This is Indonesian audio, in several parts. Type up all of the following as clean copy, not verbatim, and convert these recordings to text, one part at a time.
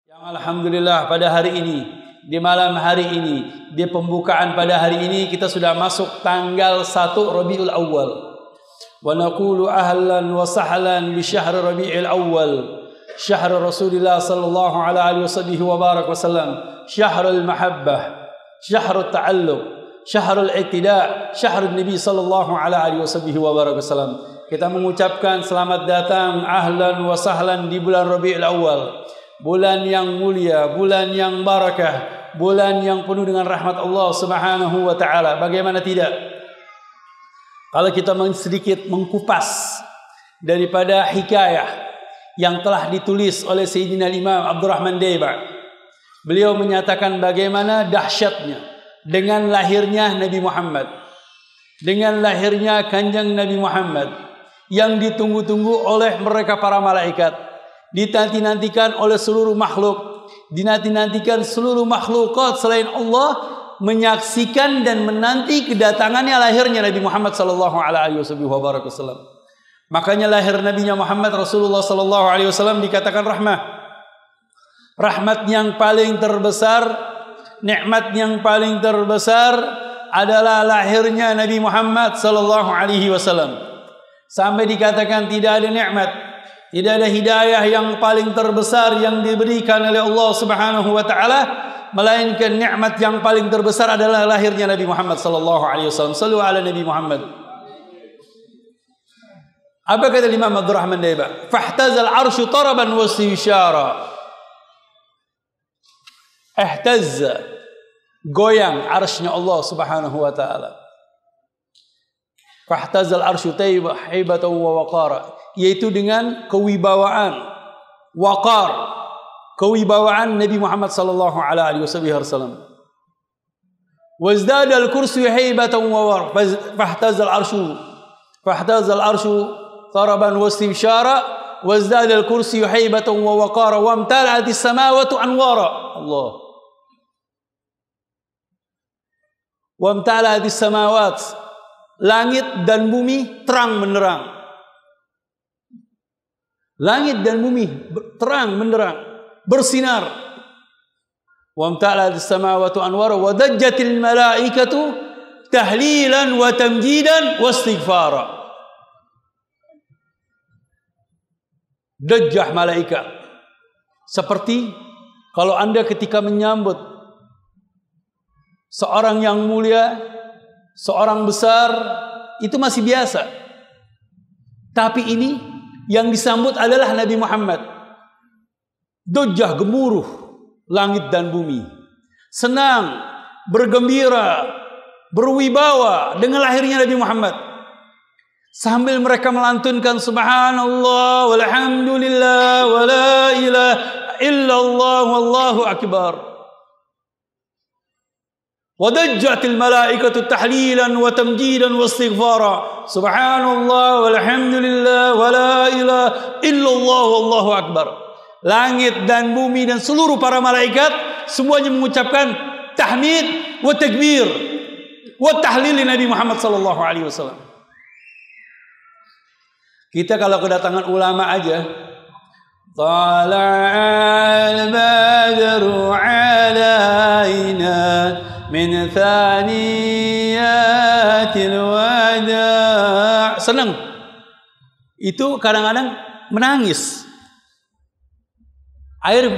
Yang alhamdulillah pada hari ini, di malam hari ini, di pembukaan pada hari ini kita sudah masuk tanggal 1 Rabiul Awal. Wa naqulu ahlan wa sahlan bi syahr Rabiul Awal. Syahr Rasulullah sallallahu alaihi wasallam, syahrul mahabbah, syahrul ta'alluq, syahrul iqtida, syahrul Nabi sallallahu alaihi wasallam. Kita mengucapkan selamat datang ahlan wa sahlan di bulan Rabiul Awal. Bulan yang mulia, bulan yang barakah, bulan yang penuh dengan rahmat Allah Subhanahu wa taala. Bagaimana tidak? Kalau kita sedikit mengkupas daripada hikayah yang telah ditulis oleh Sayyidina Imam Abdurrahman Daiba. Beliau menyatakan bagaimana dahsyatnya dengan lahirnya Nabi Muhammad, dengan lahirnya kanjeng Nabi Muhammad yang ditunggu-tunggu oleh mereka para malaikat, dinanti-nantikan oleh seluruh makhluk, dinanti-nantikan seluruh makhlukat selain Allah, menyaksikan dan menanti kedatangannya lahirnya Nabi Muhammad sallallahu alaihi wasallam. Makanya lahir Nabinya Muhammad Rasulullah sallallahu alaihi wasallam dikatakan rahmah. Rahmat yang paling terbesar, nikmat yang paling terbesar adalah lahirnya Nabi Muhammad sallallahu alaihi wasallam. Sampai dikatakan tidak ada nikmat, tidak ada hidayah yang paling terbesar yang diberikan oleh Allah Subhanahu wa taala melainkan nikmat yang paling terbesar adalah lahirnya Nabi Muhammad sallallahu alaihi wasallam. Sallu ala Nabi Muhammad. Apa kata Imam Abdurrahman Daiba? Fahtazal arsyu taraban wa istibsyara. Ihtazza, goyang arsy-Nya Allah Subhanahu wa taala. Fahtazal arsyu haibatan wa waqara, yaitu dengan kewibawaan, waqar, kewibawaan Nabi Muhammad sallallahu alaihi wasallam. Wazdada al-kursyu haibatan wa waqara, fahtazal arsyu taraban wa istibsyara, wazdada al-kursyu haibatan wa waqara, wa amtala'at as-samawati anwara. Allah. Wa amtala'at as-samawat, langit dan bumi terang benderang. Langit dan bumi terang benderang, bersinar. Wa amtala'at as-samawati anwara wa dajjatil malaikatu tahlilan wa tamjidan wa istighfara. Dajjah malaikat. Seperti kalau Anda ketika menyambut seorang yang mulia, seorang besar, itu masih biasa. Tapi ini yang disambut adalah Nabi Muhammad. Dajjah gemuruh langit dan bumi, senang, bergembira, berwibawa dengan lahirnya Nabi Muhammad. Sambil mereka melantunkan subhanallah walhamdulillah wa la ilaha illallah wallahu akbar. Wadajjatil malaikatu tahlilan wa tamjidan wa istighfara. Subhanallah walhamdulillah wa la ilaha illallah wallahu akbar. Langit dan bumi dan seluruh para malaikat semuanya mengucapkan tahmid wa takbir wa tahlil Nabi Muhammad sallallahu alaihi wasallam. Kita kalau kedatangan ulama aja, tala'al badru alaina min thaniyatil wada', senang. Itu kadang-kadang menangis. Air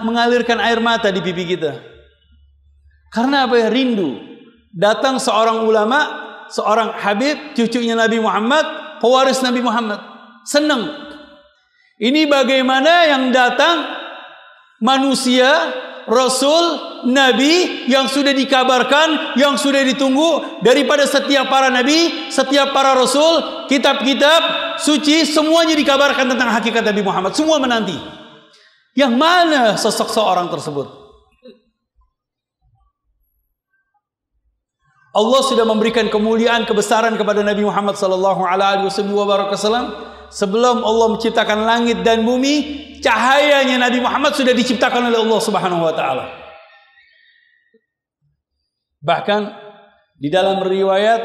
mengalirkan air mata di pipi kita. Karena apa ya? Rindu. Datang seorang ulama, seorang habib, cucunya Nabi Muhammad, pewaris Nabi Muhammad, senang. Ini bagaimana yang datang manusia, Rasul, Nabi yang sudah dikabarkan, yang sudah ditunggu daripada setiap para Nabi, setiap para Rasul, kitab-kitab suci, semuanya dikabarkan tentang hakikat Nabi Muhammad. Semua menanti. Yang mana sosok seorang tersebut? Allah sudah memberikan kemuliaan, kebesaran kepada Nabi Muhammad sallallahu alaihi wasallam sebelum Allah menciptakan langit dan bumi. Cahayanya Nabi Muhammad sudah diciptakan oleh Allah Subhanahu wa taala. Bahkan di dalam riwayat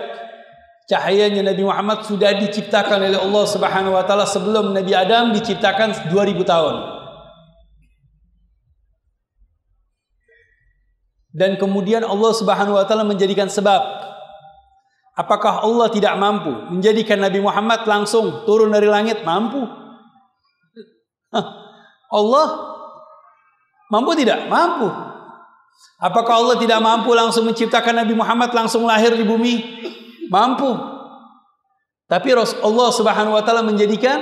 Cahayanya Nabi Muhammad sudah diciptakan oleh Allah Subhanahu wa taala sebelum Nabi Adam diciptakan 2000 tahun. Dan kemudian Allah Subhanahu wa taala menjadikan sebab. Apakah Allah tidak mampu menjadikan Nabi Muhammad langsung turun dari langit? Mampu. Allah mampu tidak? Mampu. Apakah Allah tidak mampu langsung menciptakan Nabi Muhammad langsung lahir di bumi? Mampu. Tapi Allah Subhanahu wa taala menjadikan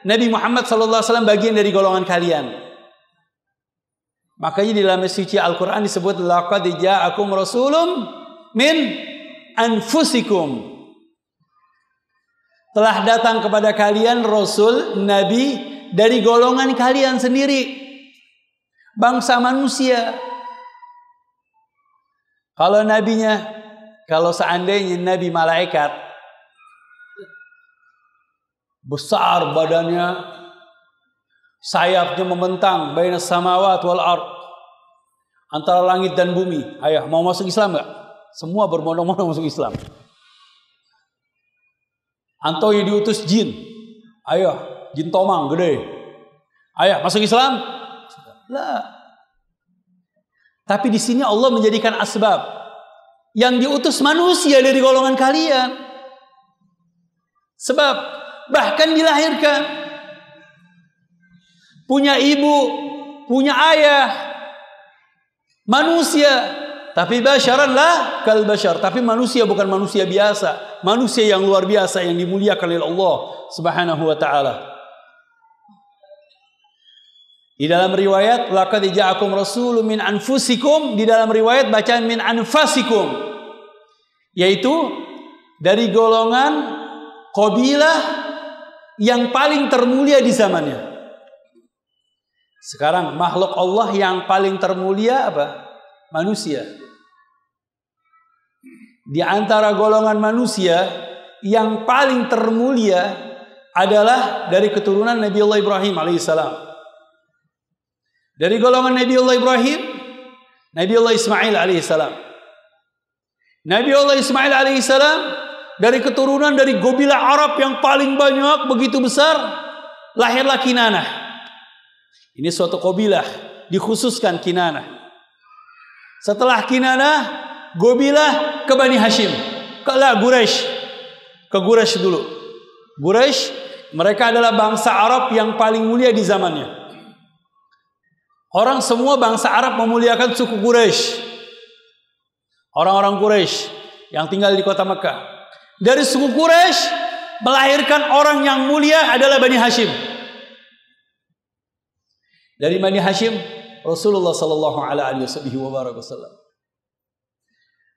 Nabi Muhammad sallallahu alaihi wasallam bagian dari golongan kalian. Makanya di dalam suci Al-Qur'an disebut laqad ja'akum rasulun min anfusikum. Telah datang kepada kalian rasul, nabi dari golongan kalian sendiri. Bangsa manusia. Kalau seandainya nabi malaikat, besar badannya, sayapnya membentang bainas samawat wal ard, antara langit dan bumi. Ayo, mau masuk Islam enggak? Semua berbondong-bondong masuk Islam. Anto yang diutus jin. Ayo, jin tomang gede. Ayo, masuk Islam? Lah. Tapi di sini Allah menjadikan asbab. Yang diutus manusia dari golongan kalian. Sebab bahkan dilahirkan, punya ibu, punya ayah, manusia, tapi basyaran lah kal basyar, tapi manusia bukan manusia biasa, manusia yang luar biasa yang dimuliakan oleh Allah Subhanahu wa taala. Di dalam riwayat laqad ja'akum rasulun min anfusikum, di dalam riwayat bacaan min anfasikum, yaitu dari golongan qabilah yang paling termulia di zamannya. Sekarang makhluk Allah yang paling termulia apa? Manusia. Di antara golongan manusia yang paling termulia adalah dari keturunan Nabi Allah Ibrahim alaihissalam. Dari golongan Nabi Allah Ibrahim, Nabi Allah Ismail alaihissalam. Nabi Allah Ismail alaihissalam dari keturunan dari gobilah Arab yang paling banyak, begitu besar, lahirlah Kinanah. Ini suatu gobilah, dikhususkan Kinanah. Setelah Kinanah, gobilah ke Bani Hashim, ke Quraisy. Ke Quraisy dulu. Quraisy, mereka adalah bangsa Arab yang paling mulia di zamannya. Orang semua bangsa Arab memuliakan suku Quraisy. Orang-orang Quraisy yang tinggal di kota Mekah. Dari suku Quraisy melahirkan orang yang mulia adalah Bani Hashim. Dari Bani Hashim Rasulullah sallallahu alaihi wasallam.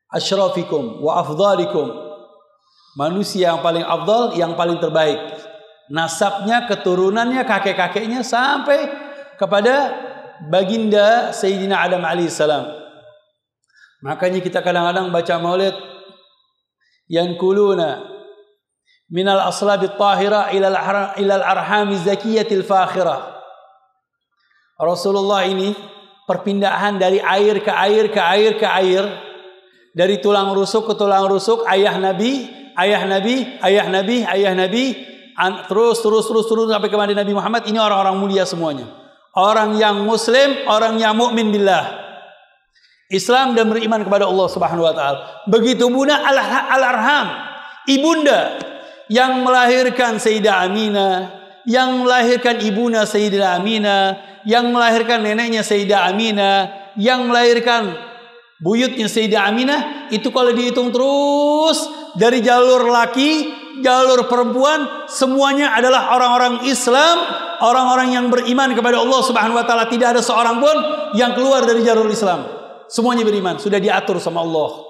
Asyrafikum wa afdalikum. Manusia yang paling afdal, yang paling terbaik. Nasabnya, keturunannya, kakek-kakeknya sampai kepada baginda Sayyidina Adam alaihissalam. Makanya kita kadang-kadang baca maulid, yankuluna minal aslabit tahira ilal arhami zakiyatil fakhirah. Rasulullah ini perpindahan dari air ke air ke air ke air, dari tulang rusuk ke tulang rusuk, ayah Nabi, ayah Nabi, ayah Nabi, ayah Nabi, terus sampai kepada Nabi Muhammad. Ini orang-orang mulia semuanya. Orang yang muslim, orang yang mukmin billah, Islam dan beriman kepada Allah Subhanahu wa taala. Begitu pula al-arham, ibunda yang melahirkan Sayyidah Aminah, yang melahirkan ibunda Sayyidah Aminah, yang melahirkan neneknya Sayyidah Aminah, yang melahirkan buyutnya Sayyidah Aminah, itu kalau dihitung terus dari jalur laki, jalur perempuan, semuanya adalah orang-orang Islam, orang-orang yang beriman kepada Allah Subhanahu wa taala. Tidak ada seorang pun yang keluar dari jalur Islam. Semuanya beriman, sudah diatur sama Allah.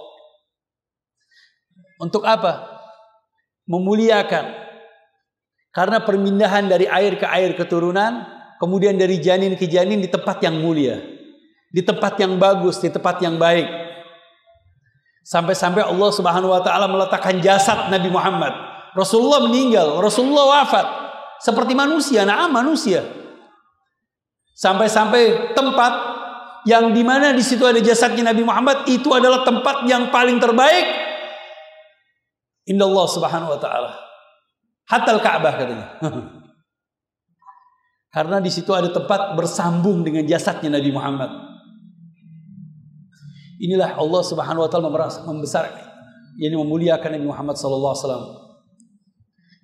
Untuk apa? Memuliakan. Karena perpindahan dari air ke air keturunan, kemudian dari janin ke janin di tempat yang mulia, di tempat yang bagus, di tempat yang baik. Sampai-sampai Allah Subhanahu wa taala meletakkan jasad Nabi Muhammad. Rasulullah meninggal, Rasulullah wafat seperti manusia, manusia. Sampai-sampai tempat yang dimana di situ ada jasadnya Nabi Muhammad, itu adalah tempat yang paling terbaik indallah subhanahu wa ta'ala. Hatta al-Ka'bah katanya. Karena di situ ada tempat bersambung dengan jasadnya Nabi Muhammad. Inilah Allah subhanahu wa ta'ala membesarkan, yakni memuliakan Nabi Muhammad sallallahu alaihi wasallam.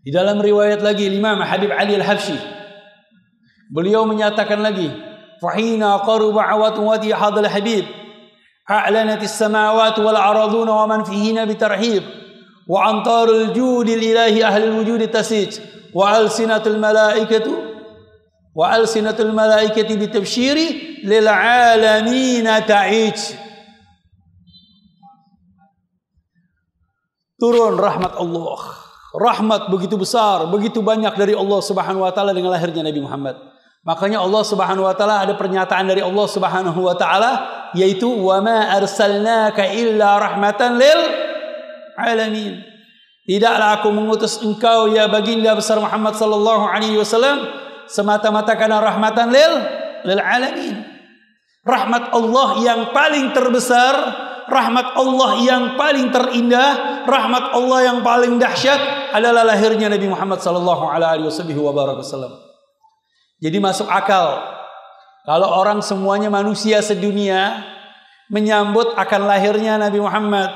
Di dalam riwayat lagi Imam Habib Ali Al-Habsyi, beliau menyatakan lagi, fahina qaruba awatun wadi hadal habib a'lanat as-samawati wal araduna wa man fihinna bitarhib wa antarul judi lillahi ahli al-wujudi tasij wa alsinatul malaikati bitabshiri lil alamin ta'ij. Turun rahmat Allah. Rahmat begitu besar, begitu banyak dari Allah Subhanahu wa taala dengan lahirnya Nabi Muhammad. Makanya Allah Subhanahu wa taala, ada pernyataan dari Allah Subhanahu wa taala, yaitu wa ma arsalnaka illa rahmatan lil alamin. Tidaklah aku mengutus engkau ya baginda besar Muhammad sallallahu alaihi wasallam semata-mata karena rahmatan lil alamin. Rahmat Allah yang paling terbesar, rahmat Allah yang paling terindah, rahmat Allah yang paling dahsyat adalah lahirnya Nabi Muhammad sallallahu alaihi wasallam. Jadi masuk akal kalau orang semuanya manusia sedunia menyambut akan lahirnya Nabi Muhammad,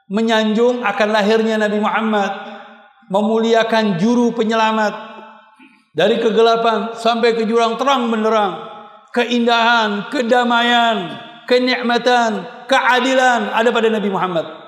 menyanjung akan lahirnya Nabi Muhammad, memuliakan juru penyelamat dari kegelapan sampai ke jurang terang benderang, keindahan, kedamaian, kenikmatan, keadilan ada pada Nabi Muhammad.